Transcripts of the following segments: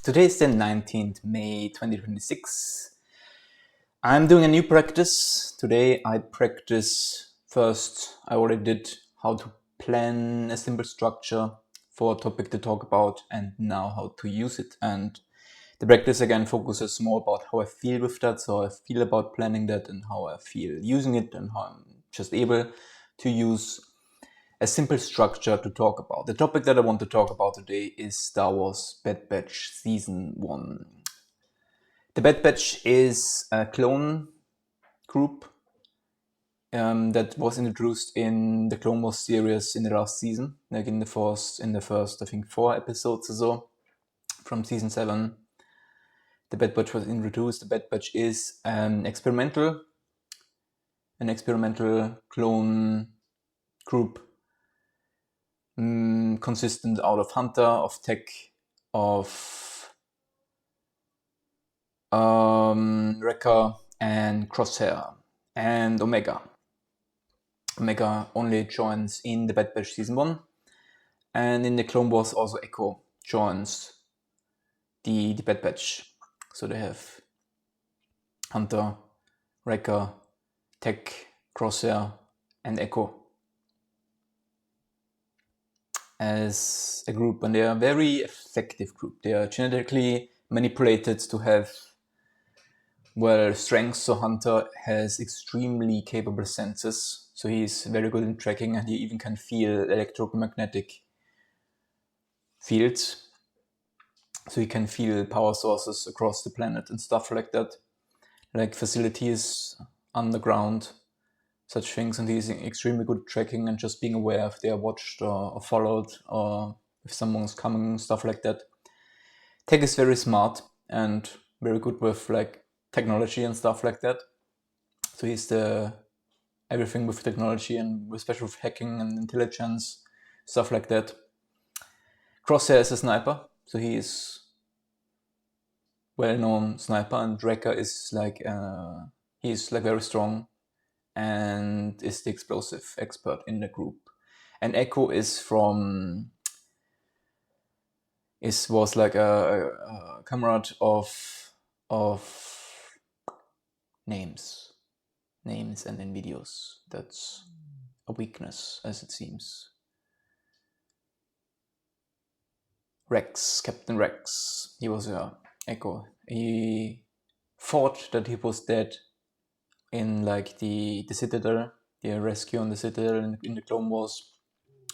Today is the 19th May 2026. I'm doing a new practice. Today I practice first, I already did how to plan a simple structure for a topic to talk about and now how to use it. And the practice again focuses more about how I feel with that, so I feel about planning that and how I feel using it and how I'm just able to use a simple structure to talk about. The topic that I want to talk about today is Star Wars Bad Batch Season 1. The Bad Batch is a clone group that was introduced in the Clone Wars series in the last season, like in the first I think 4 episodes or so from season 7. The Bad Batch was introduced. The Bad Batch is an experimental clone group consistent out of Hunter, of Tech, of Wrecker, and Crosshair, and Omega. Omega only joins in the Bad Batch Season 1, and in the Clone Wars also Echo joins the Bad Batch. So they have Hunter, Wrecker, Tech, Crosshair, and Echo as a group, and they are a very effective group. They are genetically manipulated to have strengths. So Hunter has extremely capable senses, so he's very good in tracking, and he even can feel electromagnetic fields. So he can feel power sources across the planet and stuff like that, like facilities underground, such things, and he's extremely good at tracking and just being aware if they are watched or followed, or if someone's coming, stuff like that. Tech is very smart and very good with like technology and stuff like that. So he's the everything with technology and especially with hacking and intelligence, stuff like that. Crosshair is a sniper, so he is well-known sniper, and Wrecker is like he's like very strong and is the explosive expert in the group. And Echo was like a comrade of names and in videos. That's a weakness, as it seems. Captain Rex, he was Echo. He thought that he was dead in like the Citadel, the rescue on the Citadel in the Clone Wars,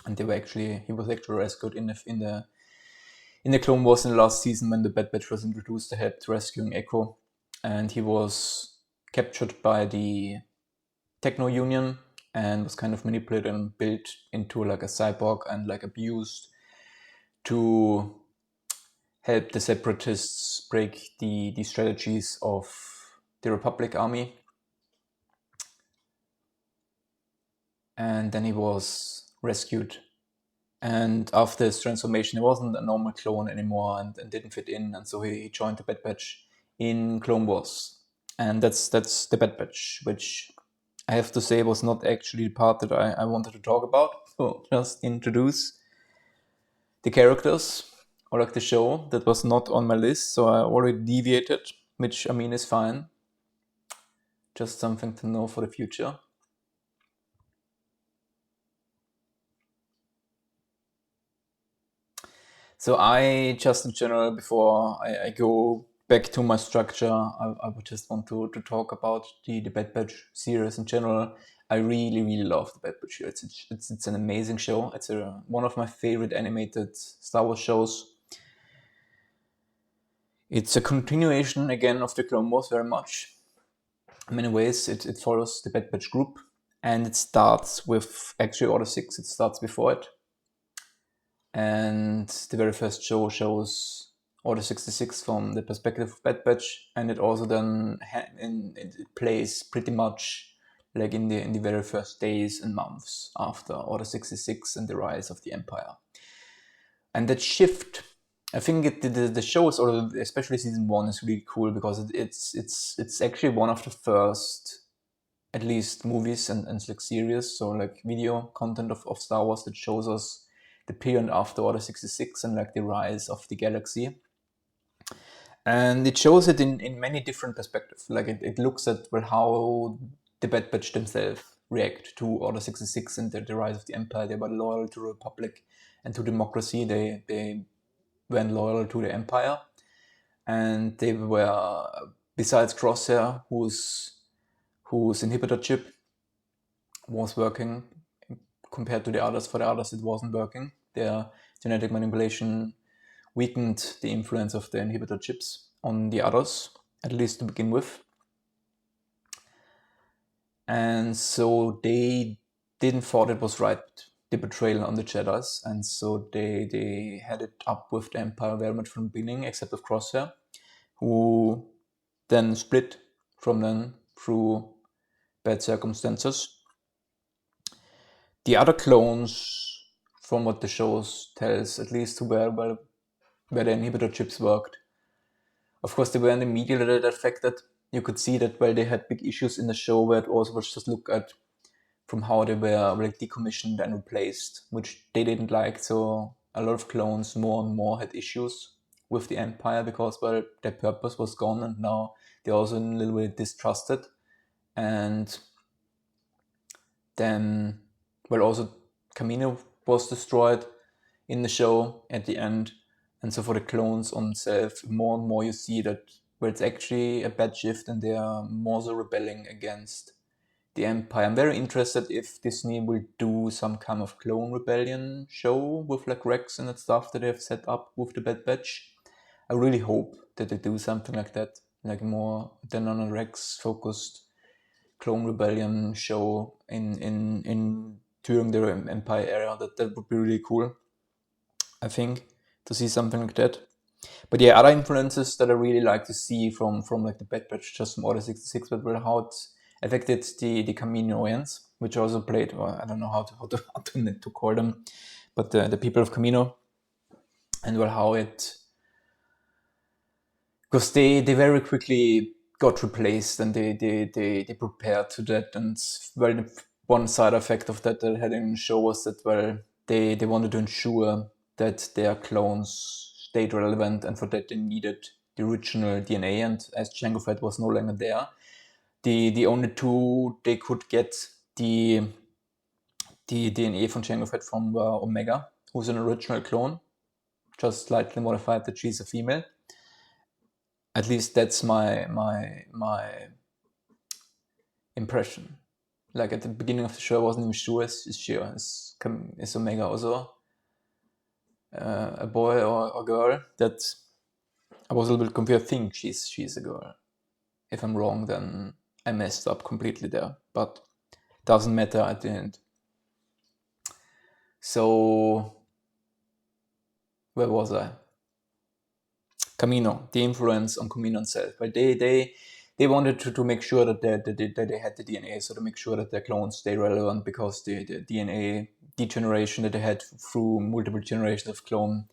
and he was actually rescued in the Clone Wars in the last season when the Bad Batch was introduced. They helped rescuing Echo, and he was captured by the Techno Union and was kind of manipulated and built into like a cyborg and like abused to help the Separatists break the strategies of the Republic Army. And then he was rescued. And after his transformation, he wasn't a normal clone anymore and didn't fit in. And so he joined the Bad Batch in Clone Wars. And that's the Bad Batch, which I have to say was not actually the part that I wanted to talk about. So just introduce the characters or like the show. That was not on my list, so I already deviated, which I mean is fine. Just something to know for the future. So I just in general, before I go back to my structure, I would just want to talk about the Bad Batch series in general. I really love the Bad Batch series. It's an amazing show. It's one of my favorite animated Star Wars shows. It's a continuation again of the Clone Wars very much. In many ways, it follows the Bad Batch group, and it starts with actually Order 6. It starts before it. And the very first show shows Order 66 from the perspective of Bad Batch, and it also then it plays pretty much like in the very first days and months after Order 66 and the rise of the Empire. And that shift, I think the show is, or especially season 1, is really cool because it's actually one of the first, at least movies and like series, so like video content of Star Wars that shows us the period after Order 66 and like the rise of the galaxy. And it shows it in many different perspectives. Like it looks at how the Bad Batch themselves react to Order 66 and the rise of the Empire. They were loyal to the Republic and to democracy. They went loyal to the Empire. And they were, besides Crosshair, whose inhibitor chip was working compared to the others. For the others, it wasn't working. Their genetic manipulation weakened the influence of the inhibitor chips on the others, at least to begin with. And so they didn't thought it was right, the betrayal on the Jedis, and so they had it up with the Empire very much from the beginning, except of Crosshair, who then split from them through bad circumstances. The other clones, from what the shows tells, at least where the inhibitor chips worked, of course they weren't immediately affected. You could see that they had big issues in the show where it also was just look at from how they were like decommissioned and replaced, which they didn't like. So a lot of clones more and more had issues with the Empire because their purpose was gone, and now they're also a little bit distrusted. And then also Kamino was destroyed in the show at the end. And so for the clones on self, more and more you see that it's actually a bad shift and they are more so rebelling against the Empire. I'm very interested if Disney will do some kind of clone rebellion show with like Rex and that stuff that they have set up with the Bad Batch. I really hope that they do something like that, like more than on a Rex focused clone rebellion show in during the Empire era. That would be really cool, I think, to see something like that. But yeah, other influences that I really like to see from like the Bad Batch, just from Order 66, but how it affected the Kaminoans, which also played, I don't know how to call them, but the people of Kamino, and how it, because they very quickly got replaced and they prepared to that. And the one side effect of that they had in the show was that they wanted to ensure that their clones stayed relevant, and for that they needed the original DNA. And as Jango Fett was no longer there, the only two they could get the DNA from Jango Fett from were Omega, who's an original clone, just slightly modified that she's a female. At least that's my impression. Like at the beginning of the show, I wasn't even sure is Omega also a boy or a girl. That I was a little bit confused. I think she's a girl. If I'm wrong, then I messed up completely there. But doesn't matter at the end. So where was I? Kamino, the influence on Kamino itself. But they wanted to make sure that they had the DNA, so to make sure that their clones stay relevant, because the DNA degeneration that they had through multiple generations of clone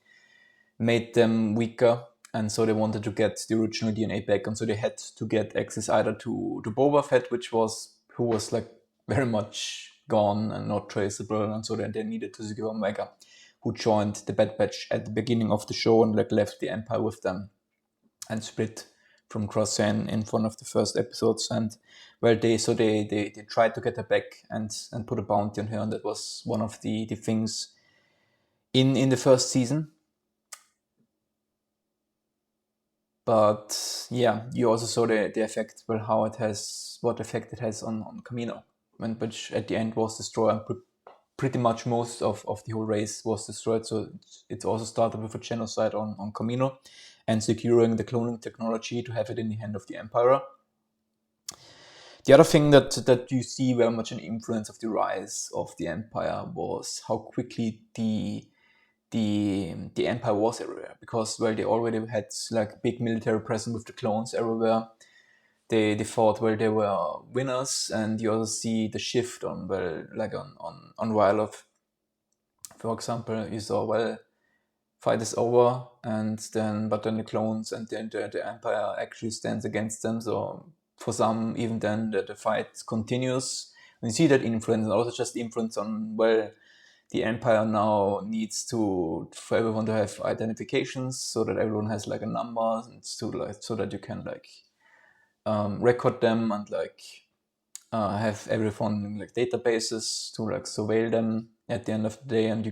made them weaker, and so they wanted to get the original DNA back, and so they had to get access either to Boba Fett, who was like very much gone and not traceable, and so then they needed to secure Omega, who joined the Bad Batch at the beginning of the show and like left the Empire with them and split from Crosshair in one of the first episodes. And they tried to get her back and put a bounty on her, and that was one of the things in the first season. But yeah, you also saw the effect, what effect it has on Kamino, which at the end was destroyed. Pretty much most of the whole race was destroyed. So it also started with a genocide on Kamino and securing the cloning technology to have it in the hand of the Empire. The other thing that you see very much an influence of the rise of the Empire was how quickly the Empire was everywhere, because they already had like big military presence with the clones everywhere. They thought they were winners, and you also see the shift on Ryloth. For example, you saw fight is over, and then the clones and the Empire actually stands against them. So for some, even then the fight continues. And you see that influence, and also just influence on the Empire now needs for everyone to have identifications, so that everyone has like a number, and so that you can like record them and like have everyone in like databases to like surveil them at the end of the day. And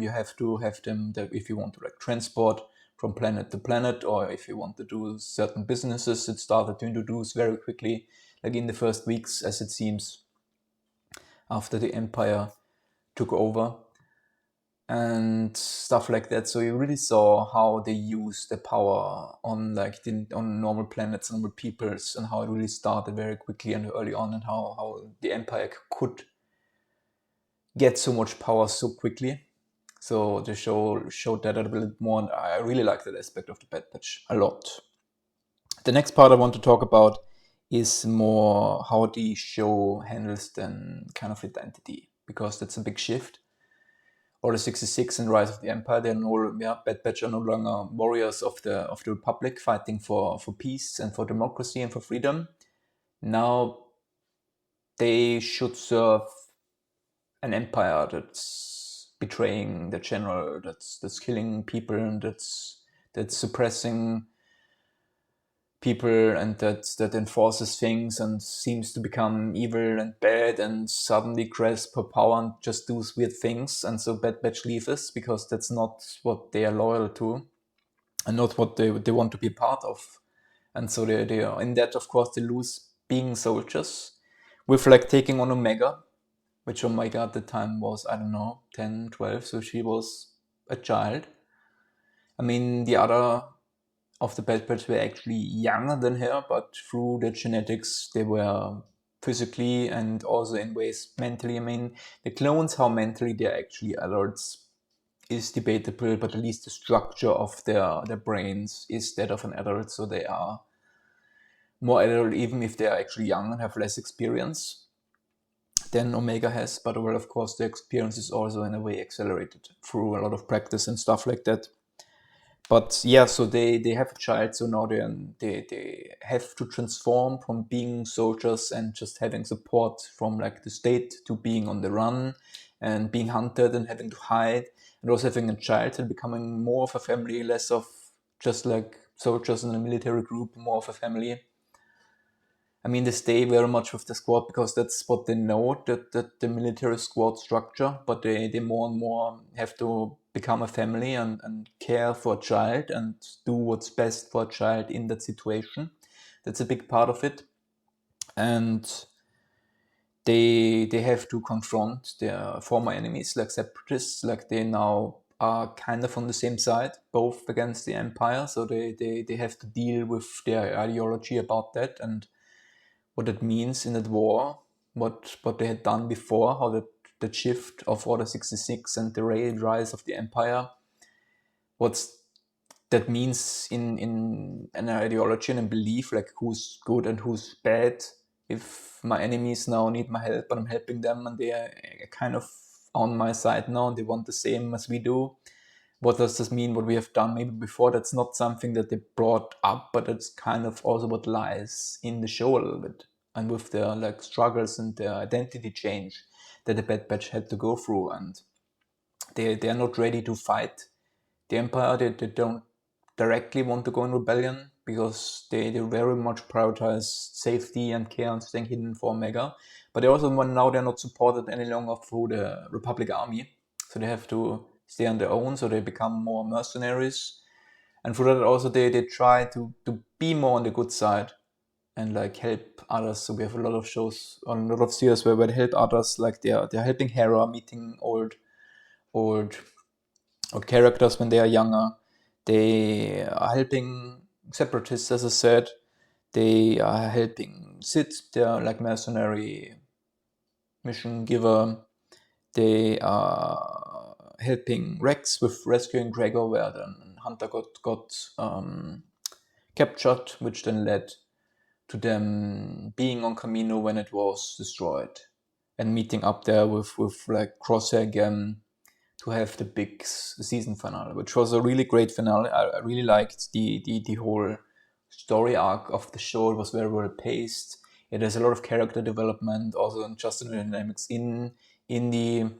you have to have them that if you want to like transport from planet to planet, or if you want to do certain businesses. It started to introduce very quickly, like in the first weeks, as it seems, after the Empire took over and stuff like that. So you really saw how they use the power on on normal planets, normal peoples, and how it really started very quickly and early on, and how the Empire could get so much power so quickly. So the show showed that a little bit more, and I really like that aspect of the Bad Batch a lot. The next part I want to talk about is more how the show handles then kind of identity, because that's a big shift. Order 66 and Rise of the Empire, Bad Batch are no longer warriors of the Republic fighting for peace and for democracy and for freedom. Now they should serve an empire that's betraying the general, that's killing people, and that's suppressing people, and that enforces things and seems to become evil and bad and suddenly grasp her power and just do weird things. And so Bad Batch leaves because that's not what they are loyal to and not what they want to be part of. And so they are in that, of course, they lose being soldiers, with like taking on Omega, which Omega at the time was, I don't know, 10, 12, so she was a child. I mean, the other of the Bad Batch were actually younger than her, but through their genetics, they were physically and also in ways mentally. I mean, the clones, how mentally they're actually adults is debatable, but at least the structure of their brains is that of an adult, so they are more adult even if they are actually young and have less experience than Omega has. But well, of course, the experience is also in a way accelerated through a lot of practice and stuff like that. But yeah, so they have a child, so now they have to transform from being soldiers and just having support from like the state to being on the run and being hunted and having to hide, and also having a child and becoming more of a family, less of just like soldiers in a military group, more of a family. I mean, they stay very much with the squad because that's what they know, that the military squad structure, but they more and more have to become a family and care for a child and do what's best for a child in that situation. That's a big part of it. And they have to confront their former enemies, like separatists, like they now are kind of on the same side, both against the Empire, so they have to deal with their ideology about that and what it means in that war, what they had done before, how the shift of Order 66 and the rise of the Empire, what's that means in an ideology and a belief, like who's good and who's bad. If my enemies now need my help and I'm helping them and they are kind of on my side now and they want the same as we do, what does this mean, what we have done maybe before? That's not something that they brought up, but it's kind of also what lies in the show a little bit, and with their like struggles and their identity change that the Bad Batch had to go through. And they are not ready to fight the Empire. They don't directly want to go in rebellion because they very much prioritize safety and care and staying hidden for Omega. But they also now they're not supported any longer through the Republic Army, so they have to stay on their own. So they become more mercenaries, and for that also they try to be more on the good side and like help others. So we have a lot of shows, a lot of series where they help others, like they're helping Hera, meeting old or characters when they are younger. They are helping separatists, as I said. They are helping Sid, they're like mercenary mission giver. They are helping Rex with rescuing Gregor, where then Hunter got captured, which then led to them being on Kamino when it was destroyed, and meeting up there with like Crosshair again to have the big season finale, which was a really great finale. I really liked the whole story arc of the show. It was very well paced. It has a lot of character development, also just in the dynamics in the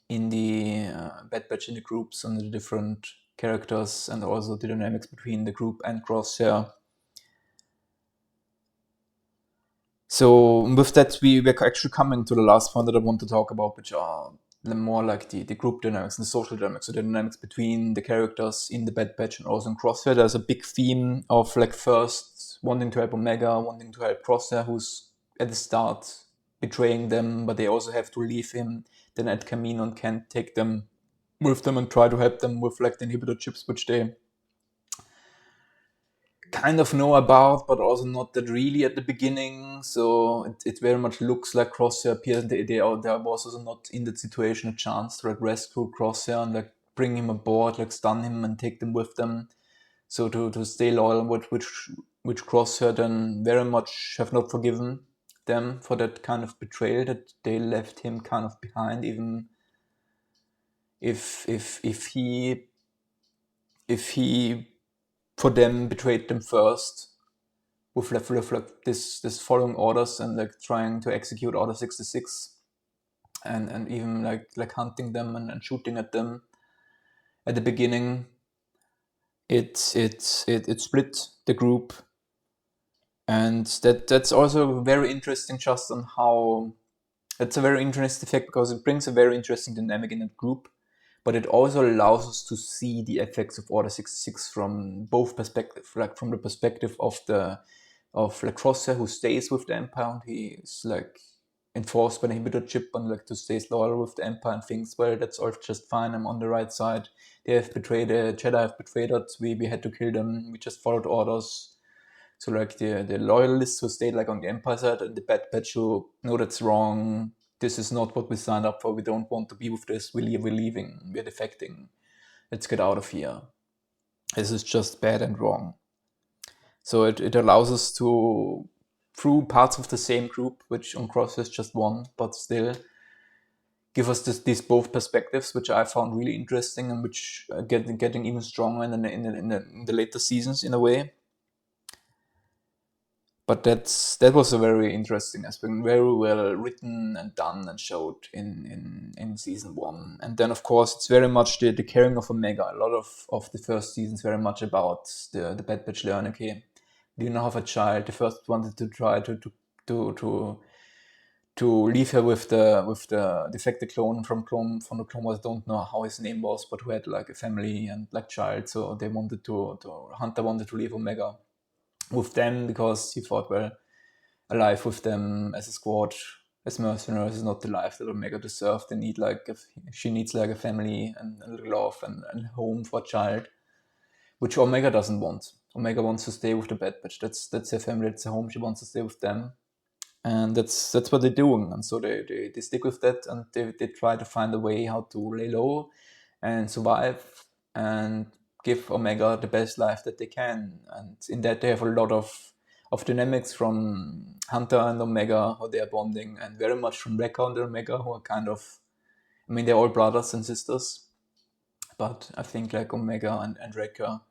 Bad Batch, in the groups and the different characters, and also the dynamics between the group and Crosshair. So with that, we're actually coming to the last point that I want to talk about, which are the more like the group dynamics and the social dynamics, so the dynamics between the characters in the Bad Batch and also in Crosshair. There's a big theme of like first wanting to help Omega, wanting to help Crosshair, who's at the start betraying them, but they also have to leave him. Then Ed Camino can't take them with them and try to help them with like the inhibitor chips, which they kind of know about, but also not that really at the beginning. So it very much looks like Crosshair appears. They was also not in that situation a chance to like rescue Crosshair and like bring him aboard, like stun him and take them with them. So to stay loyal, which Crosshair then very much have not forgiven them for that kind of betrayal, that they left him kind of behind, even if he for them betrayed them first with like this following orders and like trying to execute Order 66 and even like hunting them and shooting at them at the beginning. It split the group, and that's also very interesting, just on how it's a very interesting effect, because it brings a very interesting dynamic in that group, but it also allows us to see the effects of Order 66 from both perspectives, like from the perspective of like Crosshair, who stays with the Empire, and he is like enforced by the inhibitor chip and like to stay loyal with the Empire and thinks, well, that's all just fine, I'm on the right side. They have betrayed, the Jedi have betrayed us, we had to kill them, we just followed orders. So like the loyalists who stayed like on the Empire side, and the Bad Batch who, no, that's wrong, this is not what we signed up for, we don't want to be with this, we're leaving, we're defecting, let's get out of here. This is just bad and wrong. So it allows us to, through parts of the same group, which on Cross is just one, but still give us these both perspectives, which I found really interesting and which are getting even stronger in the later seasons in a way. But that was a very interesting aspect, very well written and done and showed in season 1. And then of course it's very much the caring of Omega. A lot of the first seasons very much about the Bad Batch learn, okay, do you now have a child? They first wanted to try to leave her with the defected clone from the Clone Wars. Don't know how his name was, but who had like a family and like child. So they wanted to Hunter wanted to leave Omega with them, because he thought, well, a life with them as a squad, as mercenaries, is not the life that Omega deserves. They need she needs like a family and a little love and a home for a child, which Omega doesn't want. Omega wants to stay with the Bad Batch. That's her family, that's her home. She wants to stay with them, and that's what they're doing. And so they stick with that, and they try to find a way how to lay low and survive and give Omega the best life that they can. And in that they have a lot of dynamics from Hunter and Omega, how they are bonding, and very much from Wrecker and Omega, who are kind of, I mean, they're all brothers and sisters, but I think like Omega and Wrecker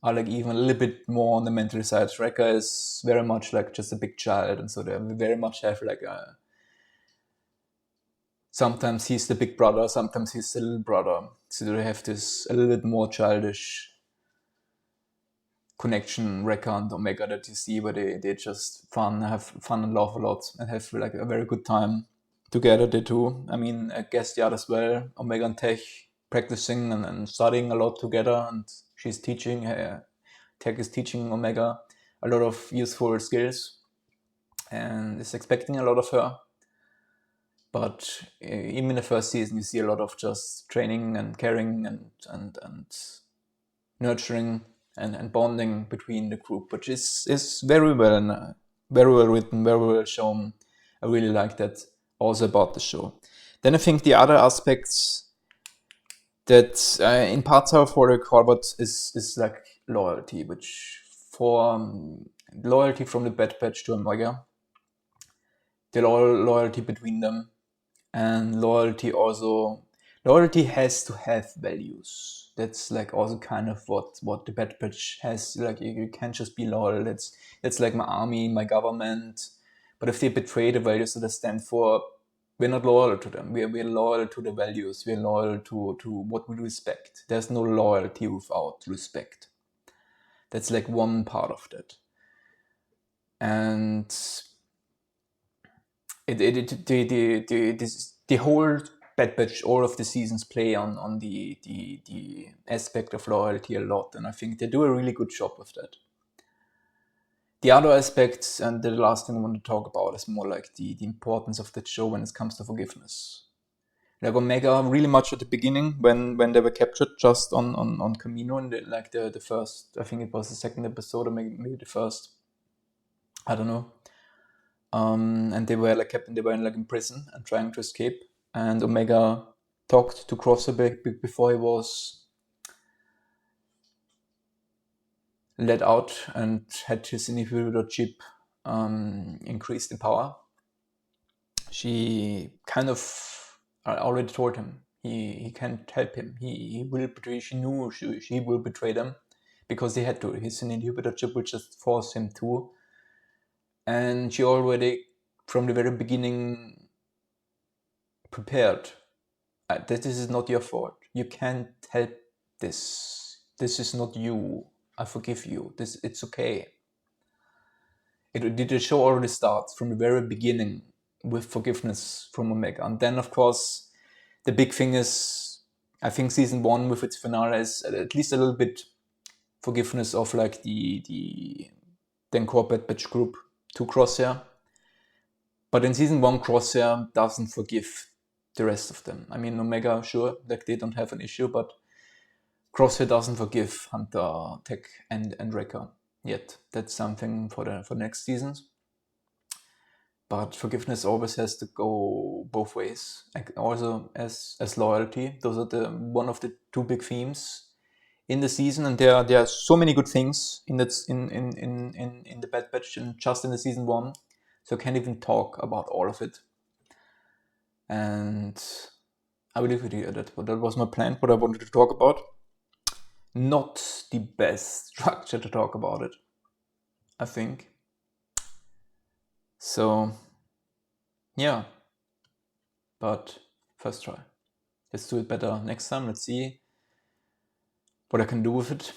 are like even a little bit more on the mental side. Wrecker is very much like just a big child, and so they very much have like a, sometimes he's the big brother, sometimes he's the little brother. So they have this a little bit more childish connection, Wrecker and Omega, that you see, where they just have fun and laugh a lot and have like a very good time together, they two. I mean, I guess the others well, Omega and Tech practicing and studying a lot together, and she's teaching, Tech is teaching Omega a lot of useful skills and is expecting a lot of her. But even in the first season, you see a lot of just training and caring and nurturing and bonding between the group, which is very well written, very well shown. I really like that also about the show. Then I think the other aspects that in parts are for the Corbett is like loyalty, which for loyalty from the Bad Batch to Omega, the loyalty between them, and loyalty has to have values. That's like also kind of what the Bad Batch has. Like you can't just be loyal. That's like my army, my government. But if they betray the values that I stand for, we're not loyal to them. We're loyal to the values. We're loyal to what we respect. There's no loyalty without respect. That's like one part of that. And the whole Bad Batch, all of the seasons play on the aspect of loyalty a lot, and I think they do a really good job with that. The other aspects, and the last thing I want to talk about, is more like the importance of that show when it comes to forgiveness. Like Omega, really much at the beginning when they were captured just on Kamino, and the first, I think it was the second episode or maybe the first, I don't know. And they were in prison and trying to escape. And Omega talked to Crosser before he was let out and had his inhibitor chip increased in power. She kind of already told him he can't help him. He will betray. She knew she will betray them because he had to. His inhibitor chip will just force him to. And she already, from the very beginning, prepared that this is not your fault. You can't help this. This is not you. I forgive you. It's okay. The show already starts from the very beginning with forgiveness from Omega. And then, of course, the big thing is, I think season 1 with its finale is at least a little bit forgiveness of like the then core Bad Batch group to Crosshair. But in season 1, Crosshair doesn't forgive the rest of them. I mean, Omega, sure, like they don't have an issue, but Crosshair doesn't forgive Hunter, Tech, and Wrecker yet. That's something for next seasons. But forgiveness always has to go both ways. Like also as loyalty. Those are one of the two big themes in the season, and there are so many good things in the Bad Batch and just in the season 1. So I can't even talk about all of it. And I will leave it here. That was my plan, what I wanted to talk about. Not the best structure to talk about it, I think. So, yeah. But first try. Let's do it better next time. Let's see what I can do with it.